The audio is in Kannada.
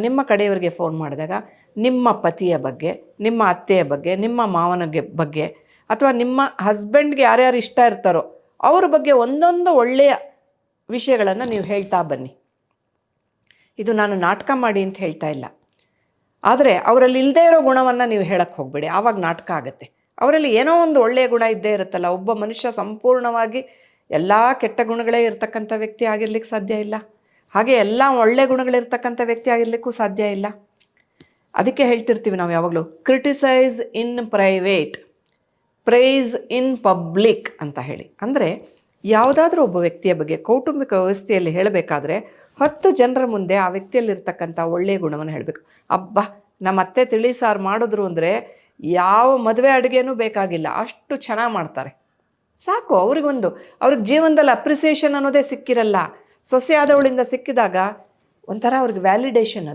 ನಿಮ್ಮ ಕಡೆಯವರಿಗೆ ಫೋನ್ ಮಾಡಿದಾಗ ನಿಮ್ಮ ಪತಿಯ ಬಗ್ಗೆ, ನಿಮ್ಮ ಅತ್ತೆಯ ಬಗ್ಗೆ, ನಿಮ್ಮ ಮಾವನಿಗೆ ಬಗ್ಗೆ, ಅಥವಾ ನಿಮ್ಮ ಹಸ್ಬೆಂಡ್ಗೆ ಯಾರ್ಯಾರು ಇಷ್ಟ ಇರ್ತಾರೋ ಅವ್ರ ಬಗ್ಗೆ ಒಂದೊಂದು ಒಳ್ಳೆಯ ವಿಷಯಗಳನ್ನು ನೀವು ಹೇಳ್ತಾ ಬನ್ನಿ. ಇದು ನಾನು ನಾಟಕ ಮಾಡಿ ಅಂತ ಹೇಳ್ತಾ ಇಲ್ಲ. ಆದರೆ ಅವರಲ್ಲಿ ಇಲ್ಲದೇ ಇರೋ ಗುಣವನ್ನು ನೀವು ಹೇಳಕ್ಕೆ ಹೋಗಬೇಡಿ, ಆವಾಗ ನಾಟಕ ಆಗುತ್ತೆ. ಅವರಲ್ಲಿ ಏನೋ ಒಂದು ಒಳ್ಳೆಯ ಗುಣ ಇದ್ದೇ ಇರುತ್ತಲ್ಲ. ಒಬ್ಬ ಮನುಷ್ಯ ಸಂಪೂರ್ಣವಾಗಿ ಎಲ್ಲ ಕೆಟ್ಟ ಗುಣಗಳೇ ಇರತಕ್ಕಂಥ ವ್ಯಕ್ತಿ ಆಗಿರ್ಲಿಕ್ಕೆ ಸಾಧ್ಯ ಇಲ್ಲ, ಹಾಗೆ ಎಲ್ಲ ಒಳ್ಳೆ ಗುಣಗಳಿರ್ತಕ್ಕಂಥ ವ್ಯಕ್ತಿ ಆಗಿರಲಿಕ್ಕೂ ಸಾಧ್ಯ ಇಲ್ಲ. ಅದಕ್ಕೆ ಹೇಳ್ತಿರ್ತೀವಿ ನಾವು ಯಾವಾಗಲೂ, criticise in private, praise in public ಅಂತ ಹೇಳಿ. ಅಂದರೆ ಯಾವುದಾದ್ರೂ ಒಬ್ಬ ವ್ಯಕ್ತಿಯ ಬಗ್ಗೆ ಕೌಟುಂಬಿಕ ವ್ಯವಸ್ಥೆಯಲ್ಲಿ ಹೇಳಬೇಕಾದ್ರೆ 10 ಜನರ ಮುಂದೆ ಆ ವ್ಯಕ್ತಿಯಲ್ಲಿರ್ತಕ್ಕಂಥ ಒಳ್ಳೆಯ ಗುಣವನ್ನು ಹೇಳಬೇಕು. ಅಬ್ಬಾ, ನಮ್ಮ ಅತ್ತೆ ತಿಳಿ ಸಾರು ಮಾಡಿದ್ರು ಅಂದರೆ ಯಾವ ಮದುವೆ ಅಡುಗೆನೂ ಬೇಕಾಗಿಲ್ಲ, ಅಷ್ಟು ಚೆನ್ನಾಗಿ ಮಾಡ್ತಾರೆ, ಸಾಕು. ಅವ್ರಿಗೆ ಜೀವನದಲ್ಲಿ ಅಪ್ರಿಸಿಯೇಷನ್ ಅನ್ನೋದೇ ಸಿಕ್ಕಿರಲ್ಲ. ಸೊಸೆ ಆದವಳಿಂದ ಸಿಕ್ಕಿದಾಗ ಒಂಥರ ಅವ್ರಿಗೆ ವ್ಯಾಲಿಡೇಷನ್ ಅದು.